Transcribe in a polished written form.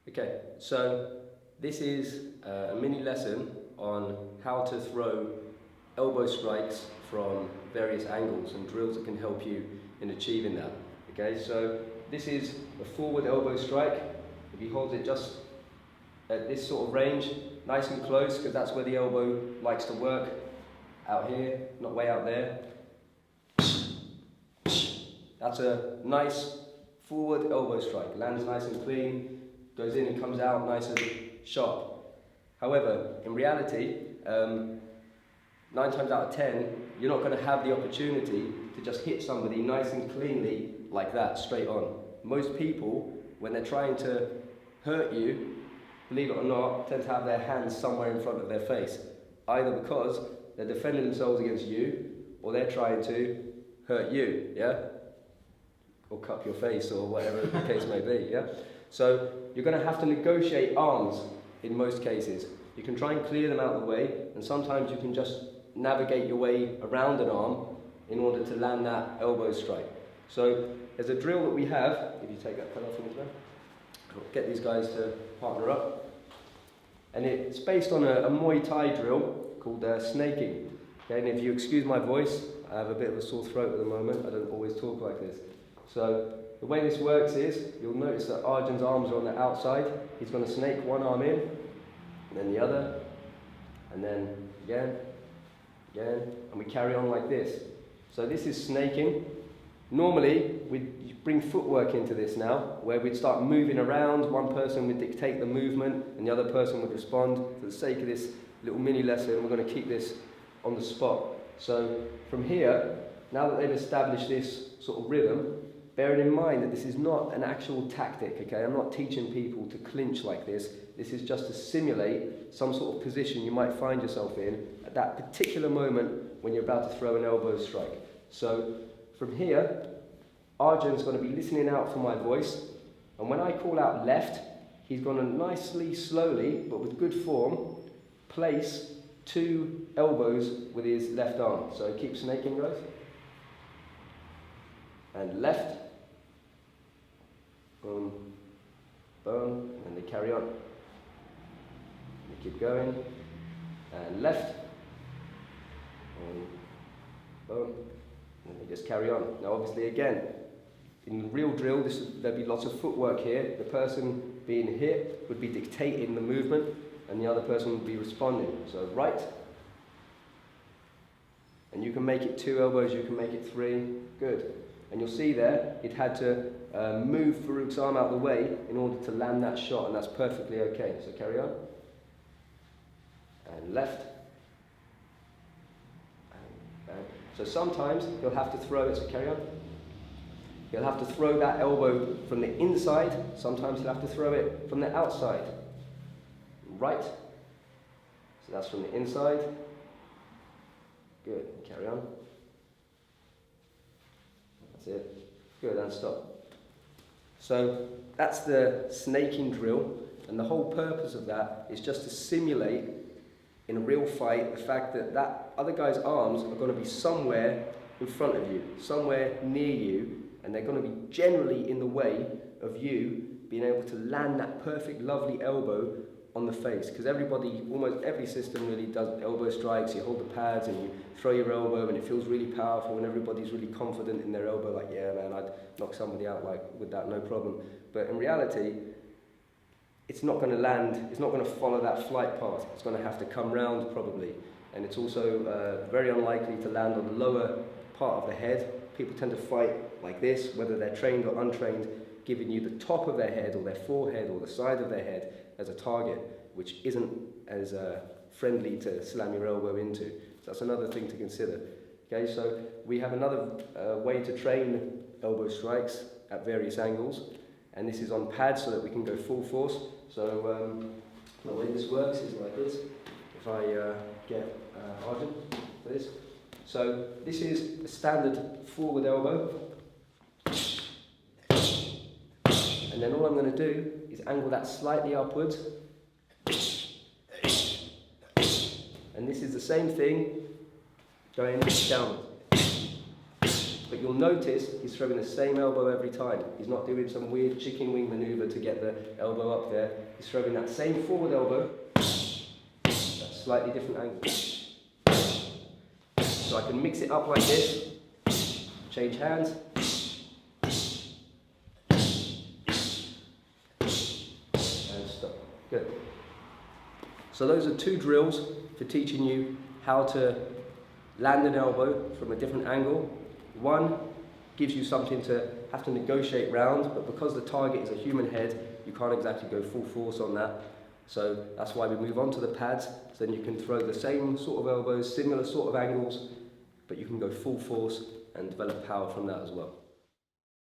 Okay, so this is a mini lesson on how to throw elbow strikes from various angles and drills that can help you in achieving that. Okay, so this is a forward elbow strike. If you hold it just at this sort of range, nice and close, because that's where the elbow likes to work, out here, not way out there. That's a nice forward elbow strike, lands nice and clean, goes in and comes out nice and sharp. However, in reality, 9 times out of 10, you're not going to have the opportunity to just hit somebody nice and cleanly like that, straight on. Most people, when they're trying to hurt you, believe it or not, tend to have their hands somewhere in front of their face, either because they're defending themselves against you, or they're trying to hurt you, yeah? Or cup your face, or whatever the case may be, yeah? So you're going to have to negotiate arms in most cases. You can try and clear them out of the way, and sometimes you can just navigate your way around an arm in order to land that elbow strike. So there's a drill that we have, if you take that fella from there, I'll get these guys to partner up. And it's based on a Muay Thai drill called snaking. Okay, and if you excuse my voice, I have a bit of a sore throat at the moment. I don't always talk like this. So the way this works is, you'll notice that Arjun's arms are on the outside. He's going to snake one arm in, and then the other, and then again, and we carry on like this. So this is snaking. Normally, we'd bring footwork into this now, where we'd start moving around. One person would dictate the movement, and the other person would respond. For the sake of this little mini lesson, we're going to keep this on the spot. So from here, now that they've established this sort of rhythm, bearing in mind that this is not an actual tactic, okay? I'm not teaching people to clinch like this. This is just to simulate some sort of position you might find yourself in at that particular moment when you're about to throw an elbow strike. So from here, Arjun's going to be listening out for my voice, and when I call out left, he's going to nicely, slowly, but with good form, place 2 elbows with his left arm. So keep snaking, guys. And left. Boom, boom, and then they carry on. They keep going. And left. Boom, boom, and they just carry on. Now obviously again, in the real drill, there'd be lots of footwork here. The person being hit would be dictating the movement, and the other person would be responding. So right, and you can make it 2 elbows, you can make it 3, good. And you'll see there, it had to move Farouk's arm out of the way in order to land that shot, and that's perfectly okay. So carry on. And left. And bang. So sometimes you'll have to throw it, so carry on. You'll have to throw that elbow from the inside, sometimes you'll have to throw it from the outside. Right. So that's from the inside. Good, carry on. That's it. Good, and stop. So that's the snaking drill, and the whole purpose of that is just to simulate in a real fight the fact that that other guy's arms are going to be somewhere in front of you, somewhere near you, and they're going to be generally in the way of you being able to land that perfect, lovely elbow on the face. Because everybody, almost every system really does elbow strikes. You hold the pads and you throw your elbow, and it feels really powerful, and everybody's really confident in their elbow, like, yeah man, I'd knock somebody out like with that, no problem. But in reality, it's not going to land, it's not going to follow that flight path. It's going to have to come round probably, and it's also very unlikely to land on the lower part of the head. People tend to fight like this, whether they're trained or untrained, giving you the top of their head or their forehead or the side of their head as a target, which isn't as friendly to slam your elbow into. So that's another thing to consider. Okay, so we have another way to train elbow strikes at various angles, and this is on pads so that we can go full force. So the way this works is like this. If I get Arjun for this. So this is a standard forward elbow. And then all I'm going to do is angle that slightly upwards. And this is the same thing going downwards. But you'll notice he's throwing the same elbow every time. He's not doing some weird chicken wing maneuver to get the elbow up there. He's throwing that same forward elbow, that slightly different angle. So I can mix it up like this, change hands, and stop. Good. So those are 2 drills for teaching you how to land an elbow from a different angle. One gives you something to have to negotiate round, but because the target is a human head, you can't exactly go full force on that. So that's why we move on to the pads, so then you can throw the same sort of elbows, similar sort of angles, but you can go full force and develop power from that as well.